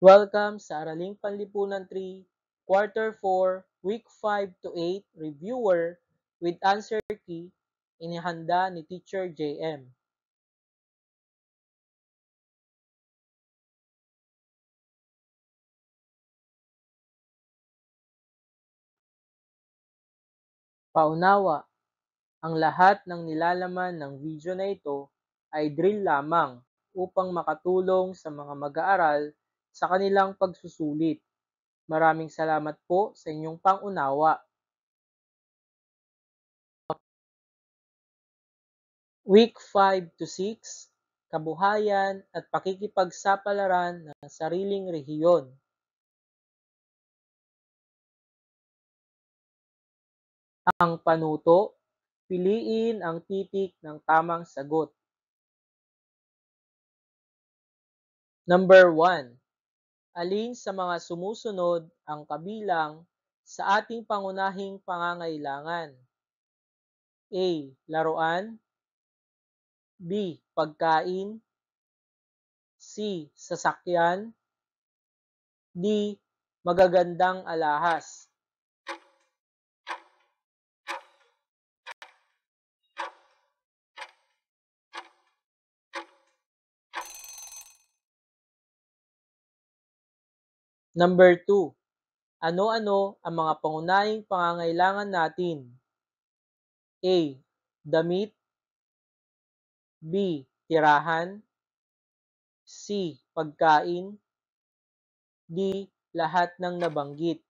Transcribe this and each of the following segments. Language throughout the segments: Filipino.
Welcome sa Araling Panlipunan 3, Quarter 4, Week 5 to 8 Reviewer with Answer Key, inihanda ni Teacher JM. Paunawa, ang lahat ng nilalaman ng video na ito ay drill lamang upang makatulong sa mga mag-aaral sa kanilang pagsusulit. Maraming salamat po sa inyong pangunawa. Week 5 to 6, Kabuhayan at Pakikipagsapalaran ng Sariling Rehiyon. Ang panuto, piliin ang titik ng tamang sagot. Number 1. Alin sa mga sumusunod ang kabilang sa ating pangunahing pangangailangan? A. Laruan. B. Pagkain. C. Sasakyan. D. Magagandang alahas. Number 2. Ano-ano ang mga pangunahing pangangailangan natin? A. Damit. B. Tirahan. C. Pagkain. D. Lahat ng nabanggit.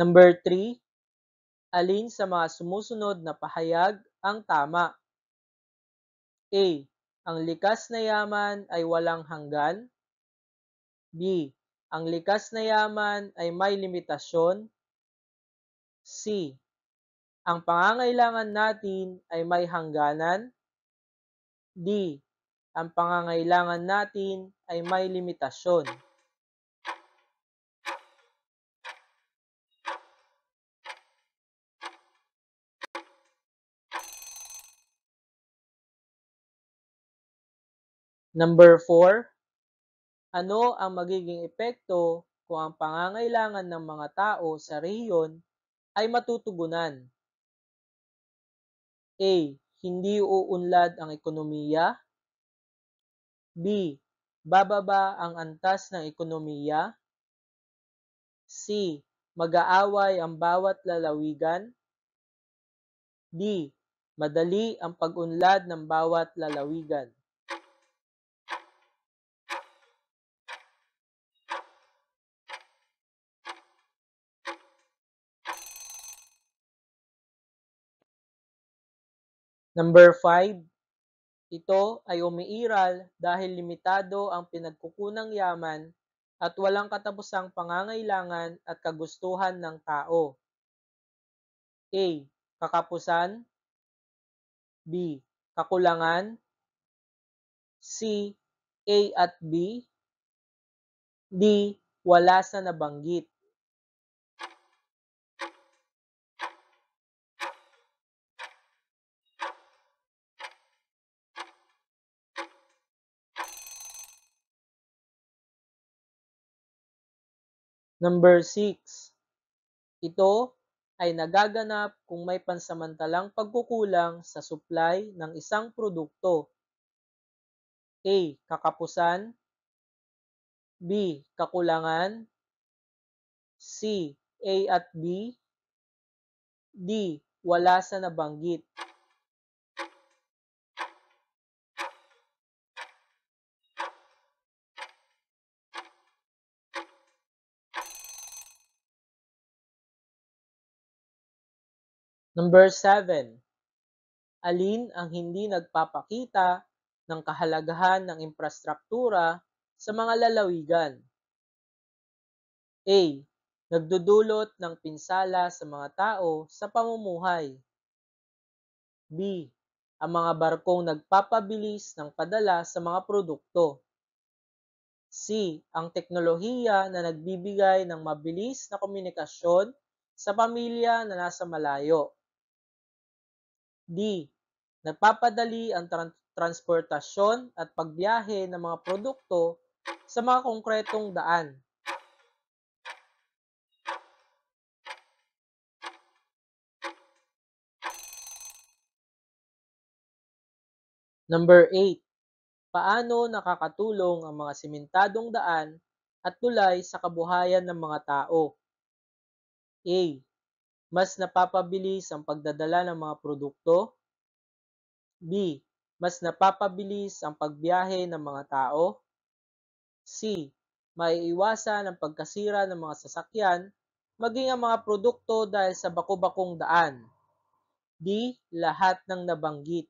Number 3. Alin sa mga sumusunod na pahayag ang tama? A. Ang likas na yaman ay walang hanggan. B. Ang likas na yaman ay may limitasyon. C. Ang pangangailangan natin ay may hangganan. D. Ang pangangailangan natin ay may limitasyon. Number 4. Ano ang magiging epekto kung ang pangangailangan ng mga tao sa rehiyon ay matutugunan? A. Hindi uunlad ang ekonomiya. B. Bababa ang antas ng ekonomiya. C. Mag-aaway ang bawat lalawigan. D. Madali ang pag-unlad ng bawat lalawigan. Number 5. Ito ay umiiral dahil limitado ang pinagkukunang yaman at walang katapusang pangangailangan at kagustuhan ng tao. A. Kakapusan. B. Kakulangan. C. A at B. D. Wala sa nabanggit. Number 6. Ito ay nagaganap kung may pansamantalang pagkukulang sa supply ng isang produkto. A. Kakapusan. B. Kakulangan. C. A at B. D. Wala sa nabanggit. Number 7. Alin ang hindi nagpapakita ng kahalagahan ng infrastruktura sa mga lalawigan? A. Nagdudulot ng pinsala sa mga tao sa pamumuhay. B. Ang mga barkong nagpapabilis ng padala sa mga produkto. C. Ang teknolohiya na nagbibigay ng mabilis na komunikasyon sa pamilya na nasa malayo. D. Nagpapadali ang transportasyon at pagbiyahe ng mga produkto sa mga konkretong daan. Number 8. Paano nakakatulong ang mga simentadong daan at tulay sa kabuhayan ng mga tao? A. Mas napapabilis ang pagdadala ng mga produkto. B. Mas napapabilis ang pagbiyahe ng mga tao. C. Maiiwasan ang pagkasira ng mga sasakyan, maging ang mga produkto dahil sa baku-bakong daan. D. Lahat ng nabanggit.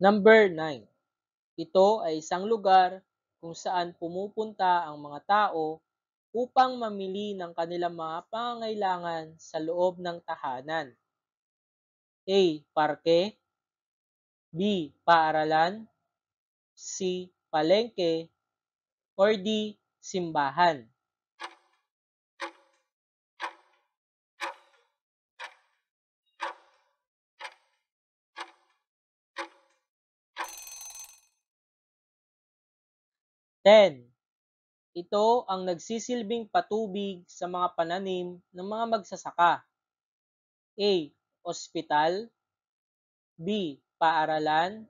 Number 9. Ito ay isang lugar kung saan pumupunta ang mga tao upang mamili ng kanilang mga pangangailangan sa loob ng tahanan. A. Parke. B. Paaralan. C. Palengke. Or D. Simbahan. Ten. Ito ang nagsisilbing patubig sa mga pananim ng mga magsasaka. A. Ospital. B. Paaralan.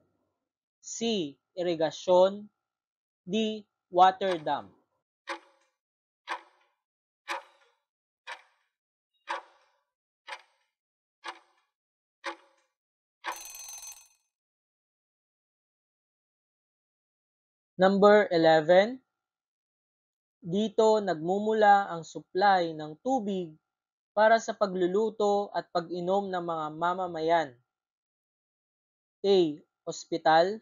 C. Irigasyon. D. Water dam. Number 11. Dito nagmumula ang supply ng tubig para sa pagluluto at pag-inom ng mga mamamayan. A. Ospital.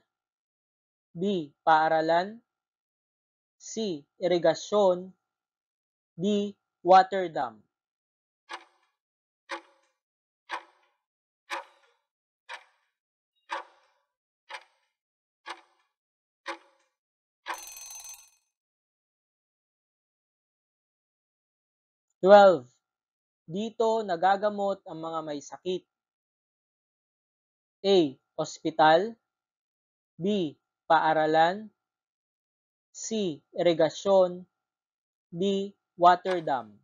B. Paaralan. C. Irigasyon. D. Water dam. Twelve. Dito nagagamot ang mga may sakit. A. Ospital. B. Paaralan. C. Irigasyon. D. Water dam.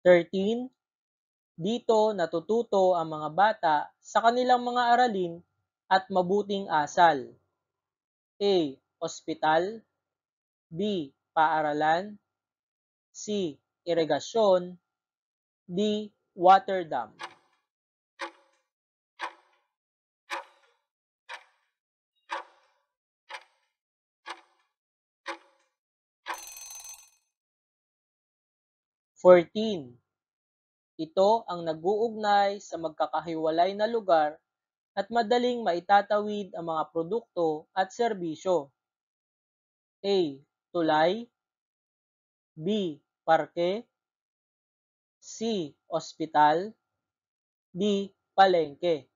Thirteen. Dito natututo ang mga bata sa kanilang mga aralin at mabuting asal. A. Ospital. B. Paaralan. C. Irigasyon. D. Water dam. 14. Ito ang nag-uugnay sa magkakahiwalay na lugar at madaling maitatawid ang mga produkto at serbisyo. A. Tulay. B. Parke. C. Ospital. D. Palengke.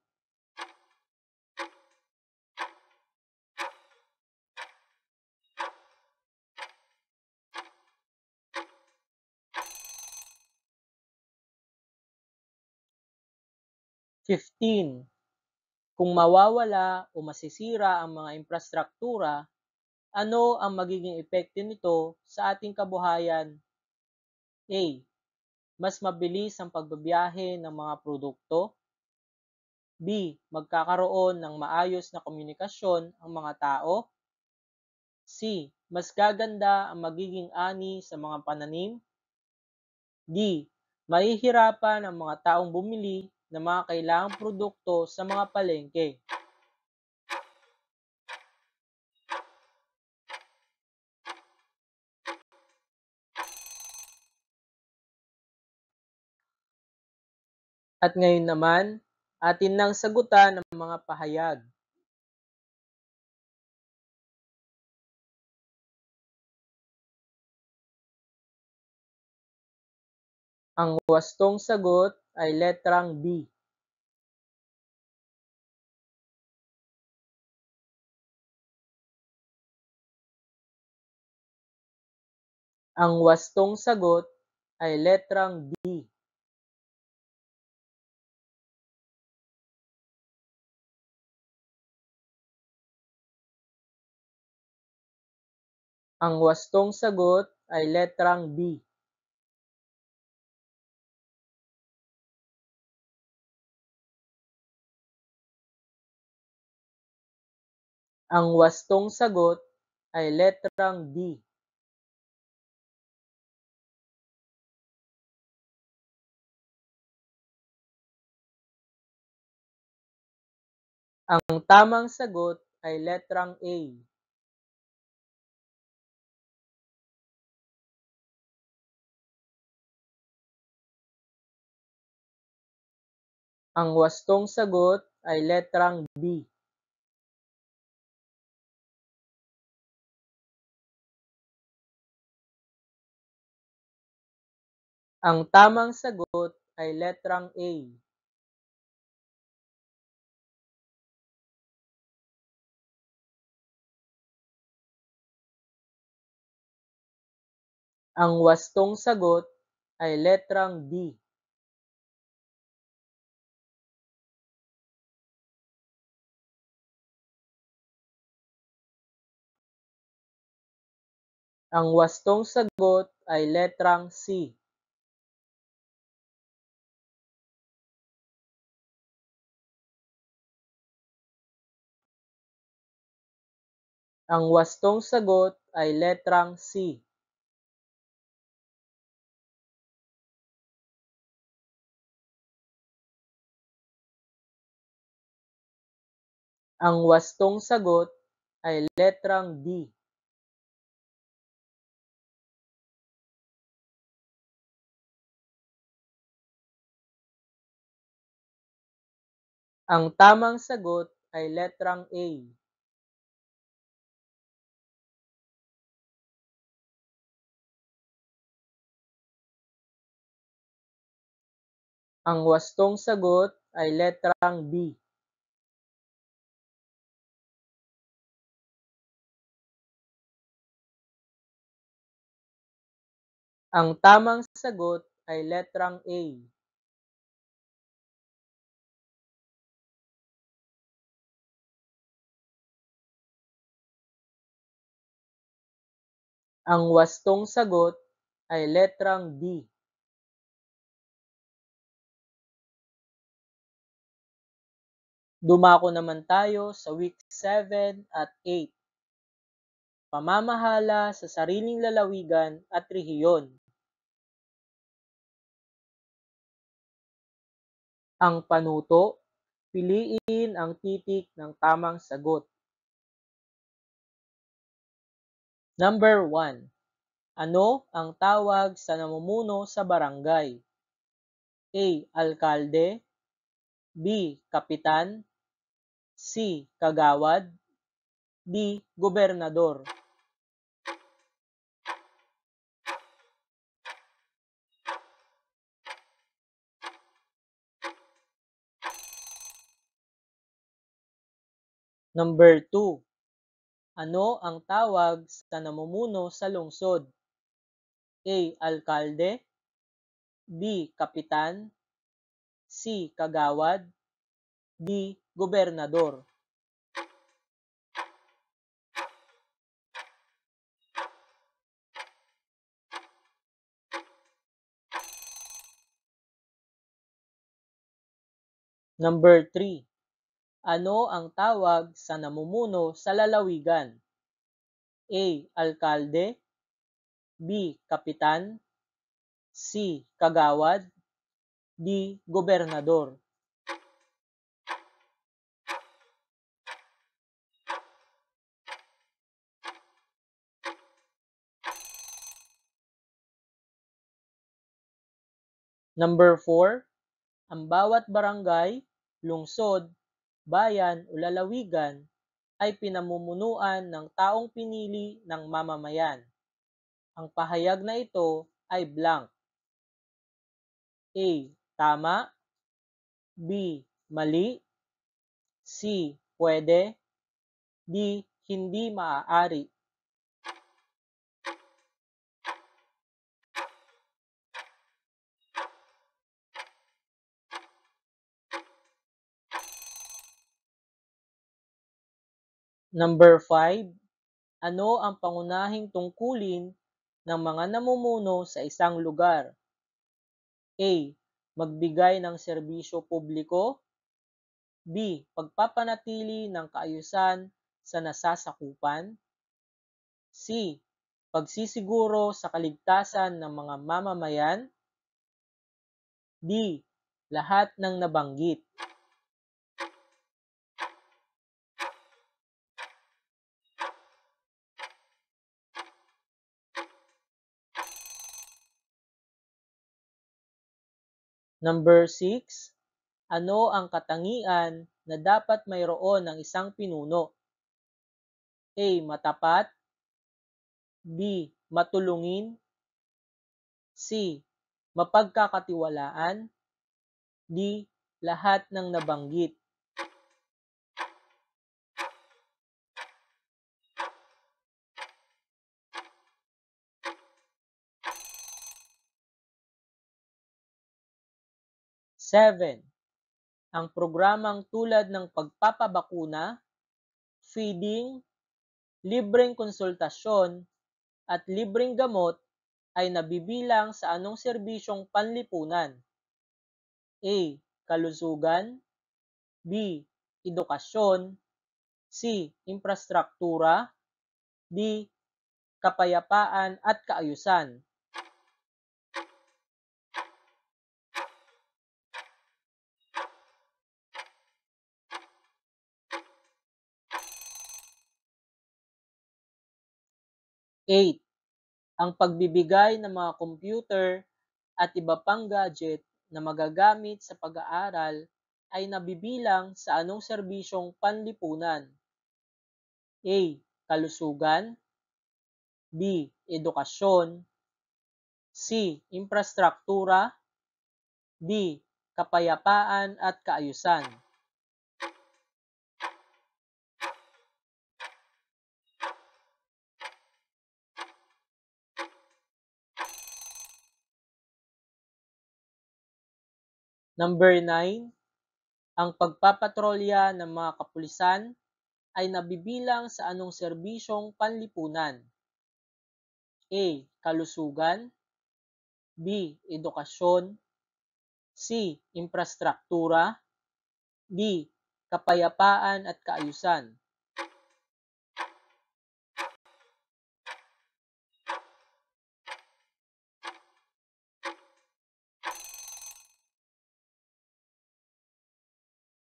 15. Kung mawawala o masisira ang mga infrastruktura, ano ang magiging epekto nito sa ating kabuhayan? A. Mas mabilis ang pagbabiyahe ng mga produkto. B. Magkakaroon ng maayos na komunikasyon ang mga tao. C. Mas gaganda ang magiging ani sa mga pananim. D. Mahihirapan ang mga taong bumili ng mga kailangang produkto sa mga palengke. At ngayon naman, atin nang sagutan ang mga pahayag. Ang wastong sagot ay letrang B. Ang wastong sagot ay letrang D. Ang wastong sagot ay letrang B. Ang wastong sagot ay letrang D. Ang tamang sagot ay letrang A. Ang wastong sagot ay letrang B. Ang tamang sagot ay letrang A. Ang wastong sagot ay letrang D. Ang wastong sagot ay letrang C. Ang wastong sagot ay letrang C. Ang wastong sagot ay letrang D. Ang tamang sagot ay letrang A. Ang wastong sagot ay letrang B. Ang tamang sagot ay letrang A. Ang wastong sagot ay letrang D. Dumako naman tayo sa week 7 at 8. Pamamahala sa sariling lalawigan at rehiyon. Ang panuto, piliin ang titik ng tamang sagot. Number 1. Ano ang tawag sa namumuno sa barangay? A. Alkalde, B. Kapitan, C. Kagawad, D. Gobernador. Number 2. Ano ang tawag sa namumuno sa lungsod? A. Alkalde, B. Kapitan, C. Kagawad, D. Gobernador. Number 3. Ano ang tawag sa namumuno sa lalawigan? A. Alkalde, B. Kapitan, C. Kagawad, D. Gobernador. Number 4. Ang bawat barangay, lungsod, bayan o lalawigan ay pinamumunuan ng taong pinili ng mamamayan. Ang pahayag na ito ay blank. A. Tama. B. Mali. C. Pwede. D. Hindi maaari. Number 5. Ano ang pangunahing tungkulin ng mga namumuno sa isang lugar? A. Magbigay ng serbisyo publiko. B. Pagpapanatili ng kaayusan sa nasasakupan. C. Pagsisiguro sa kaligtasan ng mga mamamayan. D. Lahat ng nabanggit. Number 6. Ano ang katangian na dapat mayroon ng isang pinuno? A. Matapat. B. Matulungin. C. Mapagkakatiwalaan. D. Lahat ng nabanggit. Seven. Ang programang tulad ng pagpapabakuna, feeding, libreng konsultasyon, at libreng gamot ay nabibilang sa anong serbisyong panlipunan? A. Kalusugan. B. Edukasyon. C. Infrastruktura. D. Kapayapaan at kaayusan. Eight. Ang pagbibigay ng mga computer at iba pang gadget na magagamit sa pag-aaral ay nabibilang sa anong serbisyong panlipunan? A. Kalusugan. B. Edukasyon. C. Infrastruktura. D. Kapayapaan at kaayusan. Number 9. Ang pagpapatrolya ng mga kapulisan ay nabibilang sa anong serbisyong panlipunan? A. Kalusugan. B. Edukasyon. C. Infrastruktura. D. Kapayapaan at kaayusan.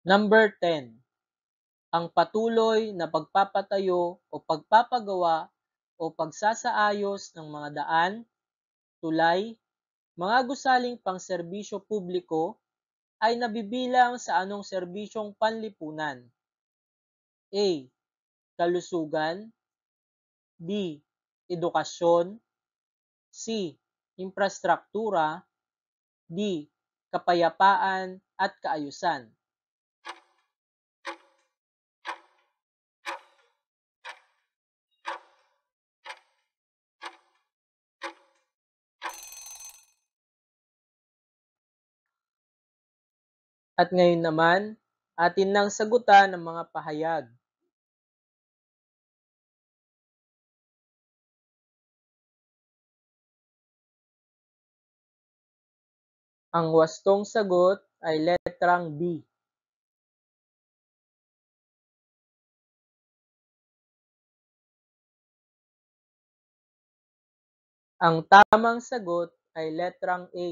Number 10. Ang patuloy na pagpapatayo o pagpapagawa o pagsasaayos ng mga daan, tulay, mga gusaling pangserbisyo publiko ay nabibilang sa anong serbisyong panlipunan? A. Kalusugan. B. Edukasyon. C. Infrastruktura. D. Kapayapaan at kaayusan. At ngayon naman, atin nang sagutan ang mga pahayag. Ang wastong sagot ay letrang B. Ang tamang sagot ay letrang A.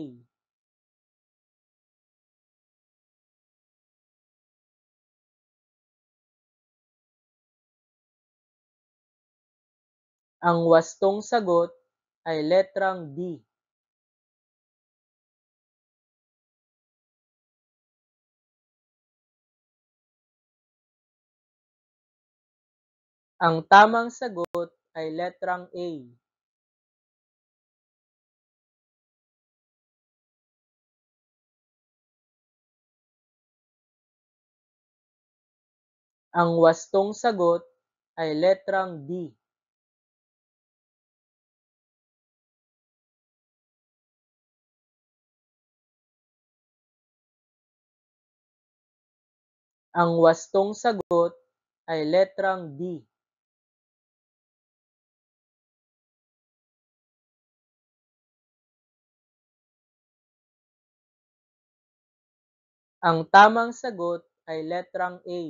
Ang wastong sagot ay letrang D. Ang tamang sagot ay letrang A. Ang wastong sagot ay letrang D. Ang wastong sagot ay letrang D. Ang tamang sagot ay letrang A.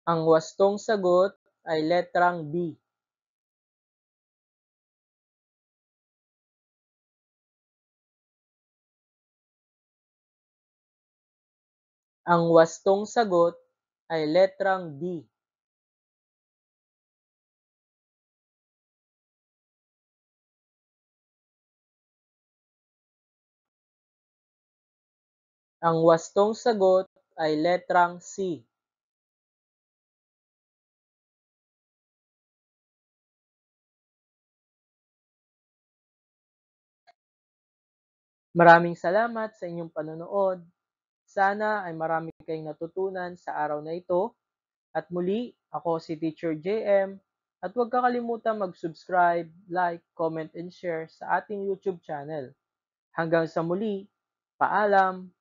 Ang wastong sagot ay letrang B. Ang wastong sagot ay letrang D. Ang wastong sagot ay letrang C. Maraming salamat sa inyong panonood. Sana ay marami kayong natutunan sa araw na ito. At muli, ako si Teacher JM. At huwag kakalimutan mag-subscribe, like, comment, and share sa ating YouTube channel. Hanggang sa muli, paalam!